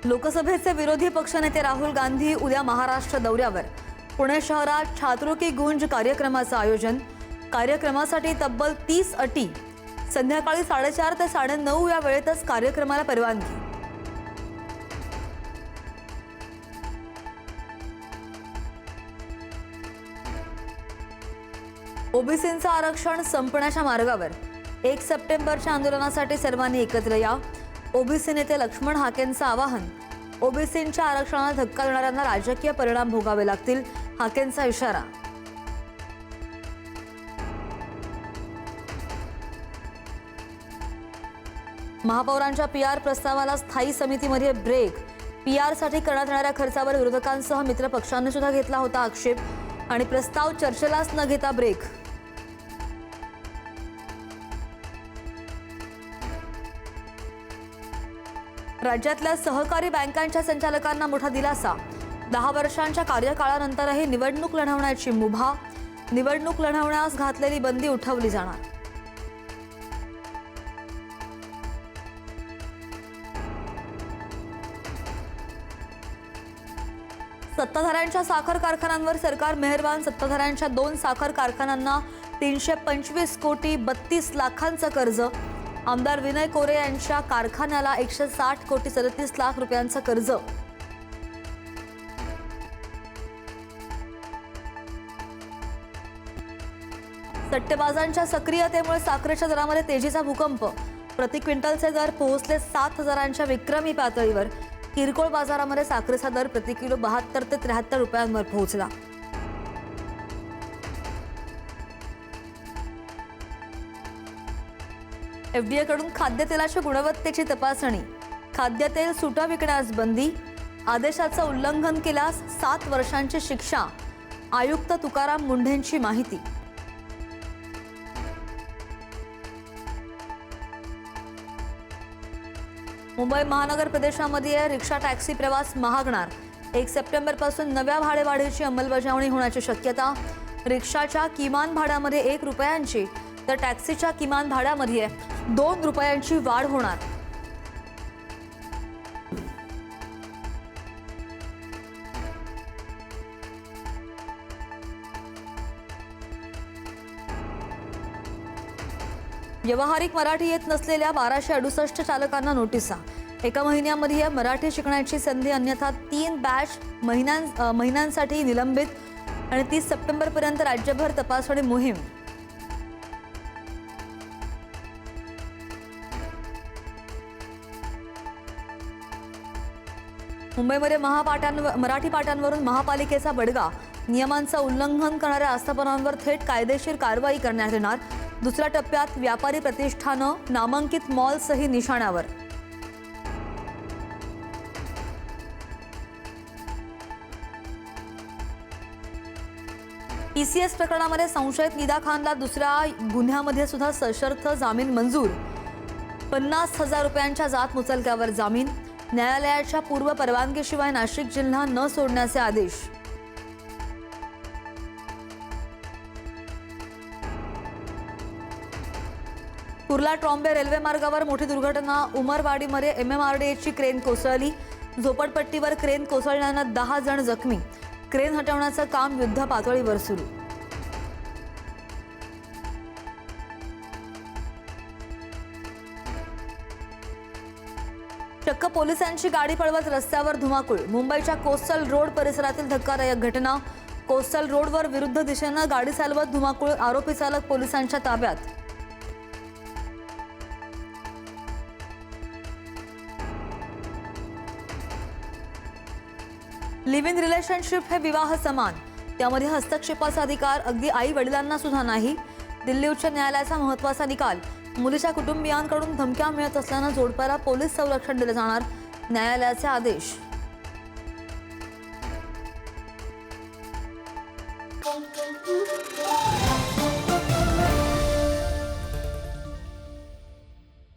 लोकसभेचे विरोधी पक्षनेते राहुल गांधी उद्या महाराष्ट्र दौऱ्यावर। पुणे शहरात छात्रों की गूंज कार्यक्रमाचं आयोजन। कार्यक्रमासाठी तब्बल 30 अटी। संध्याकाळी 4:30 ते 9:30 या वेळेतच कार्यक्रमाला परवानगी। ओबीसींचं आरक्षण संपण्याच्या मार्गावर। 1 सप्टेंबरच्या आंदोलनासाठी सर्वांनी एकत्र या। ओबीसी नेते लक्ष्मण हाकेंचं आवाहन। ओबीसींच्या आरक्षणाला धक्का देणाऱ्यांना राजकीय परिणाम भोगावे लागतील, हाकेंचा इशारा। महापौरांच्या पीआर प्रस्तावाला स्थायी समितीमध्ये ब्रेक। पीआरसाठी करण्यात येणाऱ्या खर्चावर विरोधकांसह मित्र पक्षांनी सुद्धा घेतला होता आक्षेप आणि प्रस्ताव चर्चेलाच न घेता ब्रेक। राज्यातल्या सहकारी बँकांच्या संचालकांना मोठा दिलासा। 10 वर्षांच्या कार्यकाळानंतरही निवडणूक लढवण्याची मुभा। निवडणूक लढवण्यास घातलेली बंदी उठवली जाणार। सत्ताधाऱ्यांच्या साखर कारखान्यांवर सरकार मेहरबान। सत्ताधाऱ्यांच्या 2 साखर कारखान्यांना 325 कोटी 32 लाखांचं कर्ज। आमदार विनय कोरे यांच्या कारखान्याला 160 कोटी 37 लाख रुपयांचं कर्ज। सट्टेबाजांच्या सक्रियतेमुळे साखरेच्या दरामध्ये तेजीचा भूकंप। प्रति क्विंटलचे दर पोहोचले 7,000च्या विक्रमी पातळीवर। किरकोळ बाजारामध्ये साखरेचा दर प्रति किलो 72 ते 73 रुपयांवर पोहोचला। एफडीए कडून खाद्यतेलाच्या गुणवत्तेची तपासणी। खाद्यतेल सुटा विकण्यास बंदी। आदेशाचं उल्लंघन केल्यास 7 वर्षांची शिक्षा। आयुक्त तुकाराम मुंढेंची माहिती। मुंबई महानगर प्रदेशामध्ये रिक्षा टॅक्सी प्रवास महागणार। 1 सप्टेंबरपासून नव्या भाडेवाढीची अंमलबजावणी होण्याची शक्यता। रिक्षाच्या किमान भाड्यामध्ये 1 रुपयांची तर टॅक्सीच्या किमान भाड्यामध्ये 2 रुपयांची वाढ होणार। व्यावहारिक मराठी येत नसलेल्या 1268 चालकांना नोटिसा। 1 महिन्यामध्ये मराठी शिकण्याची संधी, अन्यथा 3 बॅच महिन्यांसाठी निलंबित आणि 30 सप्टेंबरपर्यंत राज्यभर तपासणी मोहीम। मुंबईमध्ये मराठी पाट्यांवरून महापालिकेचा बडगा। नियमांचं उल्लंघन करणाऱ्या आस्थापनांवर थेट कायदेशीर कारवाई करण्यात येणार। दुसऱ्या टप्प्यात व्यापारी प्रतिष्ठानं, नामांकित मॉल्सही निशाण्यावर। टीसीएस प्रकरणामध्ये संशयित निदा खानला दुसऱ्या गुन्ह्यामध्ये सुद्धा सशर्त जामीन मंजूर। 50,000 रुपयांच्या जात मुचलक्यावर जामीन। न्यायालयाच्या पूर्व परवानगीशिवाय नाशिक जिल्हा न सोडण्याचे आदेश। कुर्ला ट्रॉम्बे रेल्वे मार्गावर मोठी दुर्घटना। उमरवाडीमध्ये एमएमआरडीएची क्रेन कोसळली। झोपडपट्टीवर क्रेन कोसळल्यानं 10 जण जखमी। क्रेन हटवण्याचं काम युद्ध पातळीवर सुरू। चक्क पोलिसांची गाडी पळवत रस्त्यावर धुमाकूळ। मुंबईच्या कोस्टल रोड परिसरातील धक्कादायक घटना। कोस्टल रोडवर विरुद्ध दिशेनं गाडी चालवत धुमाकूळ। आरोपी चालक पोलिसांच्या ताब्यात। लिव्ह इन रिलेशनशिप हे विवाह समान, त्यामध्ये हस्तक्षेपाचा अधिकार अगदी आई वडिलांना सुद्धा नाही। दिल्ली उच्च न्यायालयाचा महत्त्वाचा निकाल। मुलीच्या कुटुंबियांकडून धमक्या मिळत असल्यानं जोडप्याला पोलीस संरक्षण दिले जाणार, न्यायालयाचे आदेश।